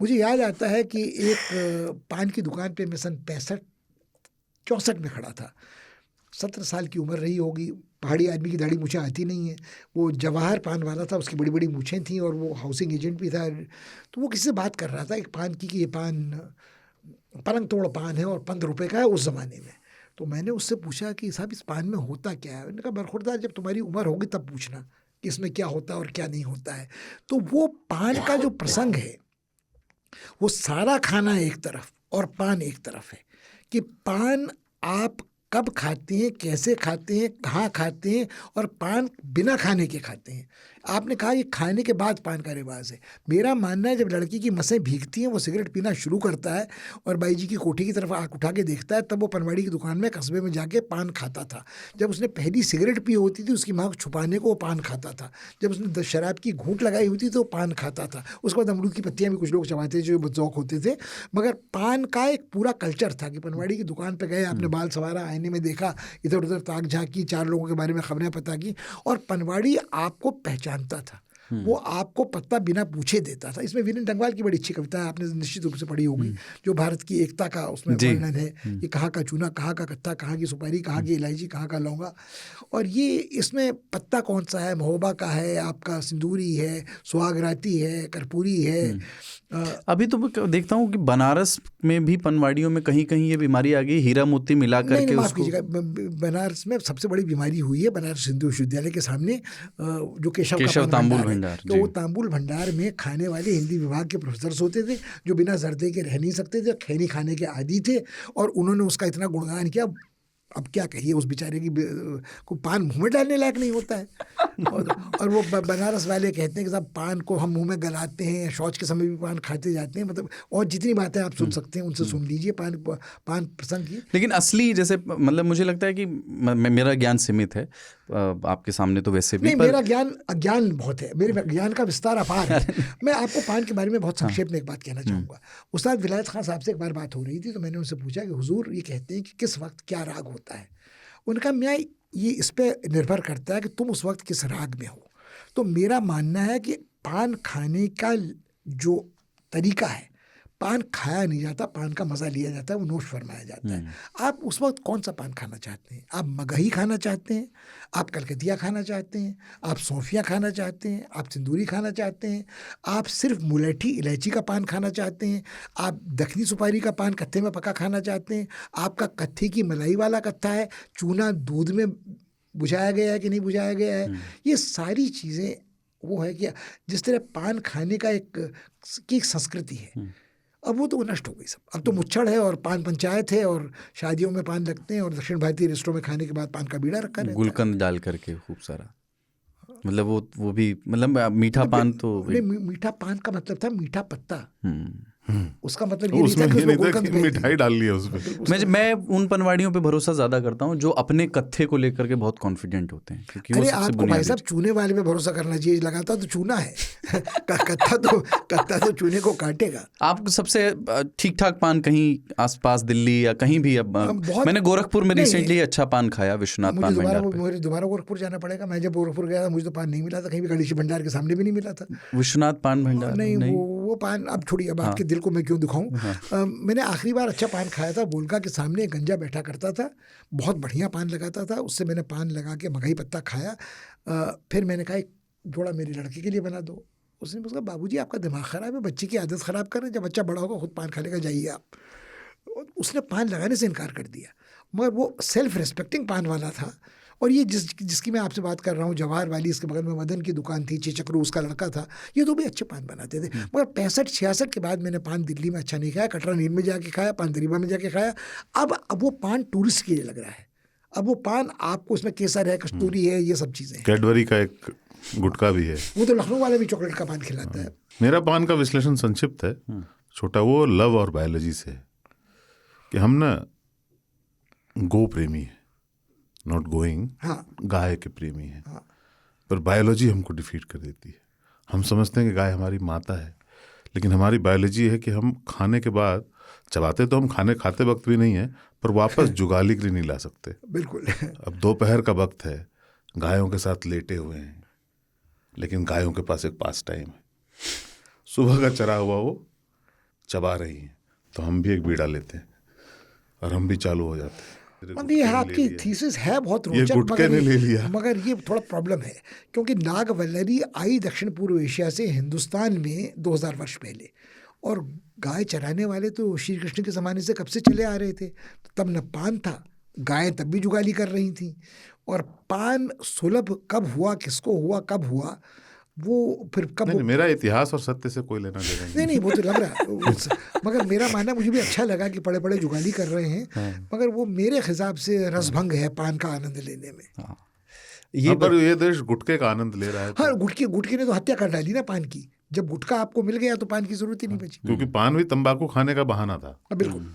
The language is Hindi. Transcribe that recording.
मुझे याद आता है कि एक पान की दुकान पे मैं सन 65-64 में खड़ा था। 17 साल की उम्र रही होगी। पहाड़ी आदमी की दाढ़ी मूछें आती नहीं है। वो जवाहर पान वाला था, उसकी बड़ी बड़ी मूछें थी और वो हाउसिंग एजेंट भी था। तो वो किसी से बात कर रहा था एक पान की कि ये पान पलंग तोड़ पान है और 15 रुपए का है उस ज़माने में। तो मैंने उससे पूछा कि साहब इस पान में होता क्या है? उन्होंने कहा बरखुरदार, जब तुम्हारी उम्र होगी तब पूछना कि इसमें क्या होता है और क्या नहीं होता है। तो वो पान का जो प्रसंग है, वो सारा खाना एक तरफ और पान एक तरफ है कि पान आप कब खाते हैं, कैसे खाते हैं, कहाँ खाते हैं, और पान बिना खाने के खाते हैं। आपने कहा ये खाने के बाद पान का रिवाज है। मेरा मानना है जब लड़की की मसें भीगती हैं, वो सिगरेट पीना शुरू करता है और बाई जी की कोठी की तरफ आँख उठा के देखता है, तब वो पनवाड़ी की दुकान में कस्बे में जाके पान खाता था। जब उसने पहली सिगरेट पी होती थी, उसकी माँ को छुपाने को वो पान खाता था। जब उसने शराब की घूंट लगाई होती तो पान खाता था। उसके बाद अमरूद की पत्तियाँ भी कुछ लोग चबाते थे जो बदौक होते थे। मगर पान का एक पूरा कल्चर था कि पनवाड़ी की दुकान पर गए, आपने बाल संवारा, आईने में देखा, इधर उधर ताक झांकी, 4 लोगों के बारे में खबरें पता की, और पनवाड़ी आपको पहचानता था। वो आपको पत्ता बिना पूछे देता था। इसमें वीरेंद्र डंगवाल की बड़ी अच्छी कविता है, आपने निश्चित रूप से पढ़ी होगी, जो भारत की एकता का उसमें वर्णन है कि कहाँ का चूना, कहाँ का कत्था, कहाँ की सुपारी, कहाँ की इलायची, कहाँ का लौंगा। और ये इसमें पत्ता कौन सा है, महोबा का है, आपका सिंदूरी है, सुहागराती है, कर्पूरी है। अभी तो मैं देखता हूँ कि बनारस में भी पनवाड़ियों में कहीं कहीं ये बीमारी आ गई, हीरा मोती मिला करके माफ कीजिएगा, बनारस में सबसे बड़ी बीमारी हुई है बनारस हिंदू विश्वविद्यालय के सामने जो केशव तांबुल भंडार है। तो वो तांबुल भंडार में खाने वाले हिंदी विभाग के प्रोफेसर होते थे जो बिना जर्दे के रह नहीं सकते थे, खैनी खाने के आदी थे, और उन्होंने उसका इतना गुणगान किया। अब क्या कहिए, उस बेचारे की को पान मुंह में डालने लायक नहीं होता है। और वो बनारस वाले कहते हैं कि साहब पान को हम मुंह में गलाते हैं, शौच के समय भी पान खाते जाते हैं, मतलब और जितनी बातें आप सुन सकते हैं उनसे सुन लीजिए पान प्रसंग की। लेकिन असली जैसे मतलब मुझे लगता है कि मेरा ज्ञान सीमित है, आपके सामने तो वैसे भी नहीं, मेरा अज्ञान बहुत है, मेरे ज्ञान का विस्तार अपार है। मैं आपको पान के बारे में बहुत संक्षेप में एक बात कहना चाहूँगा। उस्ताद विलायत खान साहब से एक बार बात हो रही थी, तो मैंने उनसे पूछा कि हुजूर ये कहते हैं कि किस वक्त क्या राग होता है। उनका मैं ये इस पर निर्भर करता है कि तुम उस वक्त किस राग में हो। तो मेरा मानना है कि पान खाने का जो तरीका है, पान खाया नहीं जाता, पान का मज़ा लिया जाता है, वो नोश फरमाया जाता है। आप उस वक्त कौन सा पान खाना चाहते हैं? आप मगही खाना चाहते हैं, आप कलकतिया खाना चाहते हैं, आप सौंफिया खाना चाहते हैं, आप सिंदूरी खाना चाहते हैं, आप सिर्फ मुलेठी इलायची का पान खाना चाहते हैं, आप दखनी सुपारी का पान कत्थे में पका खाना चाहते हैं, आपका कत्थे की मलाई वाला कत्था है, चूना दूध में बुझाया गया है कि नहीं बुझाया गया है। ये सारी चीज़ें वो है कि जिस तरह पान खाने का एक संस्कृति है, अब वो तो नष्ट हो गई सब। अब तो मुच्छड़ है और पान पंचायत है और शादियों में पान लगते हैं और दक्षिण भारतीय रेस्टोरों में खाने के बाद पान का बीड़ा रखा रहता है, गुलकंद डाल करके खूब सारा। मतलब वो भी मतलब मीठा पान तो मीठा पान का मतलब था मीठा पत्ता। उसका मतलब ये नहीं था कि मिठाई डाल लिया उसमें। मैं उन पनवाड़ियों पे भरोसा ज्यादा करता हूँ जो अपने कत्थे को लेकर के बहुत कॉन्फिडेंट होते हैं, क्योंकि अरे आपको भाई साहब चूने वाले पे भरोसा करना चाहिए, लगाता तो चूना है कत्था तो चूने को काटेगा। आप सबसे ठीक ठाक पान कहीं आसपास दिल्ली या कहीं भी? अब मैंने गोरखपुर में रिसेंटली अच्छा पान खाया, विश्वनाथ पान भंडार। मुझे दोबारा गोरखपुर जाना पड़ेगा। मैं जब गोरखपुर गया था मुझे तो पान नहीं मिला था कहीं भी, गणेश भंडार के सामने भी नहीं मिला था। विश्वनाथ पान भंडार नहीं, वो पान अब छोड़िए, अब आपके दिल को मैं क्यों दिखाऊं। मैंने आखिरी बार अच्छा पान खाया था बोलका के सामने, गंजा बैठा करता था, बहुत बढ़िया पान लगाता था, उससे मैंने पान लगा के मगही पत्ता खाया। फिर मैंने कहा एक जोड़ा मेरी लड़की के लिए बना दो। उसने मुझे कहा बाबूजी आपका दिमाग ख़राब है, बच्चे की आदत ख़राब कर रहे हैं, जब बच्चा बड़ा होगा खुद पान खाने का जाइए आप। उसने पान लगाने से इनकार कर दिया, मगर वो सेल्फ रिस्पेक्टिंग पान वाला था। और ये जिसकी मैं आपसे बात कर रहा हूँ, जवाहर वाली, इसके बगल में मदन की दुकान थी, चेचकरू उसका लड़का था, ये तो भी अच्छे पान बनाते थे। मगर 65-66 के बाद मैंने पान दिल्ली में अच्छा नहीं खाया, कटरा नीर में जाके खाया, पान दरीबा में जाके खाया। अब वो पान टूरिस्ट के लिए लग रहा है। अब वो पान आपको उसमें केसर है, कस्तूरी है, ये सब चीज़ें। कैडबरी का एक गुटका भी है, वो तो लखनऊ वाले भी चॉकलेट का पान खिलाता है। मेरा पान का विश्लेषण संक्षिप्त है, छोटा, वो लव और बायोलॉजी से है कि हम ना गो प्रेमी है, नॉट गोइंग, गाय के प्रेमी है। पर बायोलॉजी हमको डिफीट कर देती है। हम समझते हैं कि गाय हमारी माता है, लेकिन हमारी बायोलॉजी है कि हम खाने के बाद चबाते तो हम खाते वक्त भी नहीं है, पर वापस जुगाली के लिए नहीं ला सकते। बिल्कुल। अब दोपहर का वक्त है, गायों के साथ लेटे हुए हैं, लेकिन गायों के पास एक पास टाइम है, सुबह का चरा हुआ वो चबा रही हैं, तो हम भी एक बीड़ा लेते हैं और हम भी चालू हो जाते हैं। ये आपकी थीसिस है बहुत ये रोचक, गुटके ने ले लिया। मगर ये थोड़ा प्रॉब्लम है, क्योंकि नागवल्लरी आई दक्षिण पूर्व एशिया से हिंदुस्तान में 2000 वर्ष पहले, और गाय चराने वाले तो श्री कृष्ण के ज़माने से कब से चले आ रहे थे। तो तब न पान था, गायें तब भी जुगाली कर रही थी, और पान सुलभ कब हुआ, किसको हुआ, कब हुआ, वो फिर कब नहीं, मेरा इतिहास और सत्य से कोई लेना देना नहीं, वो तो लग रहा है मगर मेरा मानना, मुझे भी अच्छा लगा कि बड़े बड़े जुगाली कर रहे हैं, मगर वो मेरे हिसाब से रसभंग है पान का आनंद लेने में। ये पर ये देश गुटके का आनंद ले रहा है। हाँ, गुटके ने तो हत्या कर डाली ना पान की। जब गुटखा आपको मिल गया तो पान की जरूरत ही नहीं बची, क्योंकि पान भी तंबाकू खाने का बहाना था। बिल्कुल।